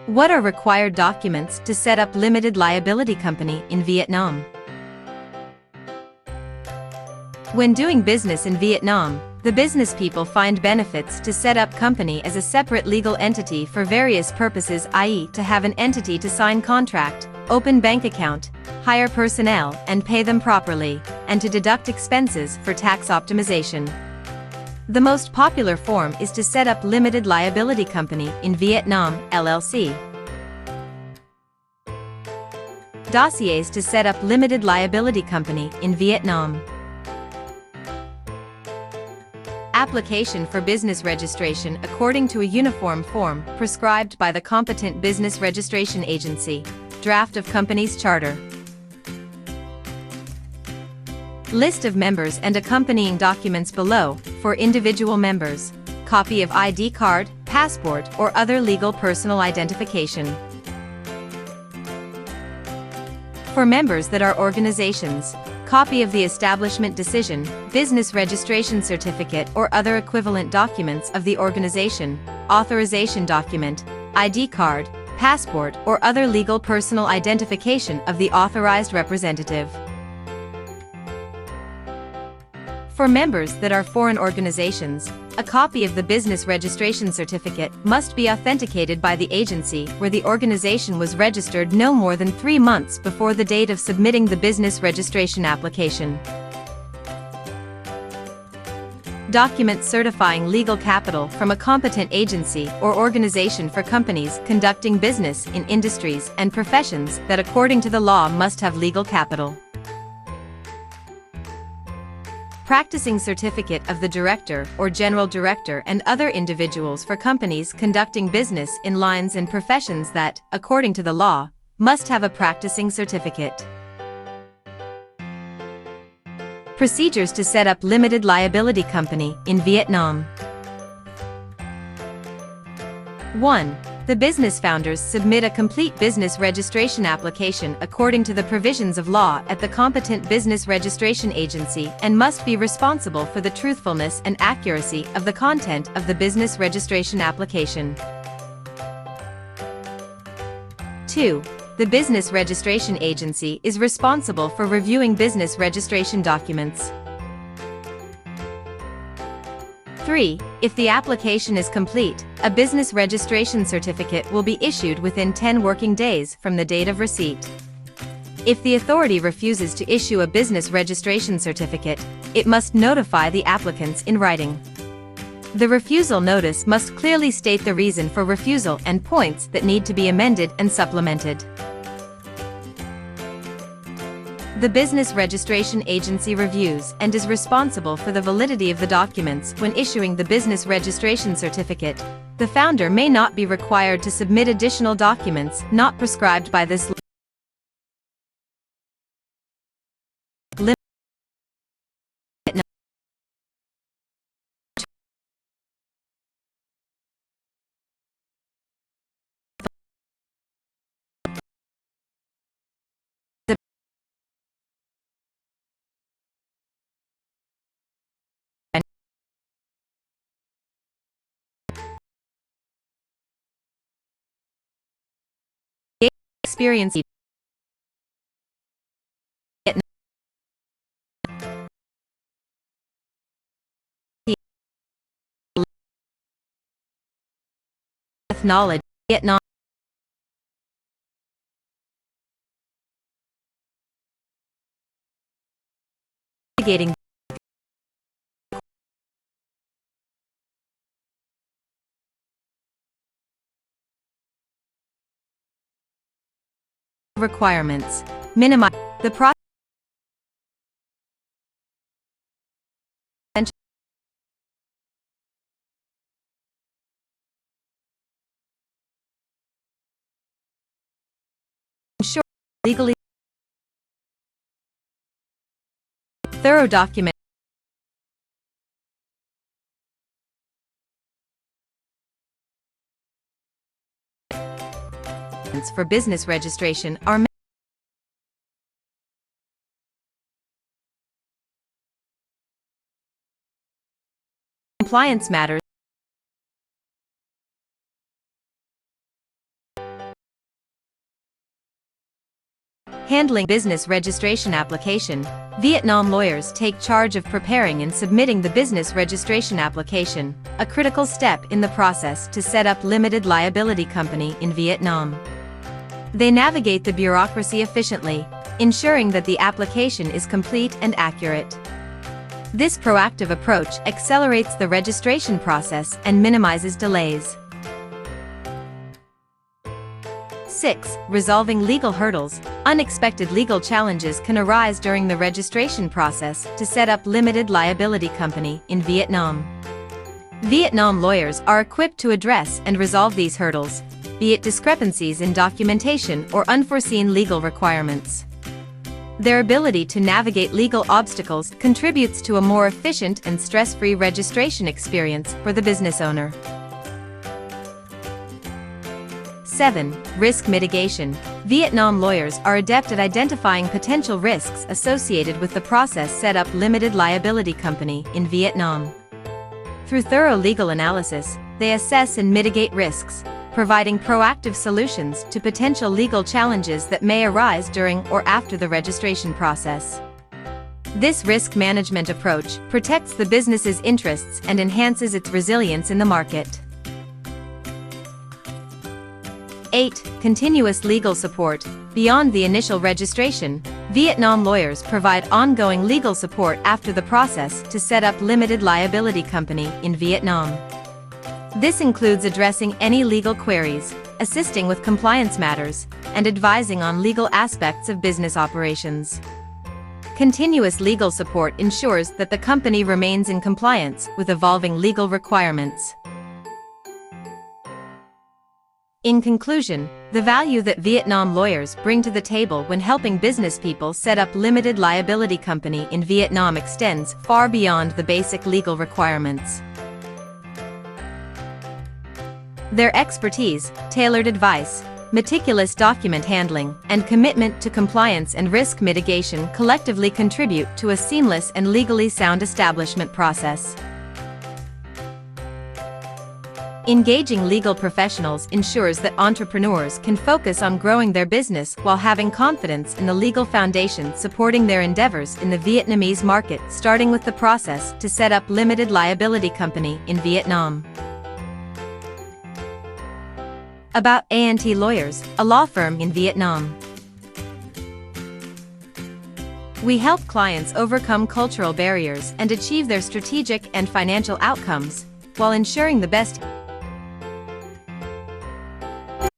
What are required documents to set up limited liability company in Vietnam? When doing business in Vietnam, the business people find benefits to set up company as a separate legal entity for various purposes, i.e. to have an entity to sign contract, open bank account, hire personnel and pay them properly, and to deduct expenses for tax optimization. The most popular form is to set up limited liability company in Vietnam, LLC. Dossiers to set up limited liability company in Vietnam. Application for business registration according to a uniform form prescribed by the competent business registration agency. Draft of company's charter. List of members and accompanying documents below for individual members. Copy of ID card, passport, or other legal personal identification. For members that are organizations, copy of the establishment decision, business registration certificate or other equivalent documents of the organization, authorization document, ID card, passport or other legal personal identification of the authorized representative. For members that are foreign organizations, a copy of the business registration certificate must be authenticated by the agency where the organization was registered no more than 3 months before the date of submitting the business registration application. Documents certifying legal capital from a competent agency or organization for companies conducting business in industries and professions that according to the law must have legal capital. Practicing certificate of the director or general director and other individuals for companies conducting business in lines and professions that, according to the law, must have a practicing certificate. Procedures to set up limited liability company in Vietnam. 1. The business founders submit a complete business registration application according to the provisions of law at the competent business registration agency and must be responsible for the truthfulness and accuracy of the content of the business registration application. 2. The business registration agency is responsible for reviewing business registration documents. 3. If the application is complete, a business registration certificate will be issued within 10 working days from the date of receipt. If the authority refuses to issue a business registration certificate, it must notify the applicants in writing. The refusal notice must clearly state the reason for refusal and points that need to be amended and supplemented. The business registration agency reviews and is responsible for the validity of the documents when issuing the business registration certificate. The founder may not be required to submit additional documents not prescribed by this experience. Knowledge, Vietnam. Mitigating requirements. Minimize the process. Ensure legally thorough document for business registration are compliance matters. Handling business registration application. Vietnam lawyers take charge of preparing and submitting the business registration application, a critical step in the process to set up limited liability company in Vietnam. They navigate the bureaucracy efficiently, ensuring that the application is complete and accurate. This proactive approach accelerates the registration process and minimizes delays. 6. Resolving legal hurdles. Unexpected legal challenges can arise during the registration process to set up limited liability company in Vietnam. Vietnam lawyers are equipped to address and resolve these hurdles, be it discrepancies in documentation or unforeseen legal requirements. Their ability to navigate legal obstacles contributes to a more efficient and stress-free registration experience for the business owner. 7. Risk mitigation. Vietnam lawyers are adept at identifying potential risks associated with the process set up limited liability company in Vietnam. Through thorough legal analysis, they assess and mitigate risks, providing proactive solutions to potential legal challenges that may arise during or after the registration process. This risk management approach protects the business's interests and enhances its resilience in the market. 8. Continuous legal support. Beyond the initial registration, Vietnam lawyers provide ongoing legal support after the process to set up limited liability company in Vietnam. This includes addressing any legal queries, assisting with compliance matters, and advising on legal aspects of business operations. Continuous legal support ensures that the company remains in compliance with evolving legal requirements. In conclusion, the value that Vietnam lawyers bring to the table when helping business people set up limited liability company in Vietnam extends far beyond the basic legal requirements. Their expertise, tailored advice, meticulous document handling, and commitment to compliance and risk mitigation collectively contribute to a seamless and legally sound establishment process. Engaging legal professionals ensures that entrepreneurs can focus on growing their business while having confidence in the legal foundation supporting their endeavors in the Vietnamese market, starting with the process to set up limited liability company in Vietnam. About ANT Lawyers, a law firm in Vietnam. We help clients overcome cultural barriers and achieve their strategic and financial outcomes, while ensuring the best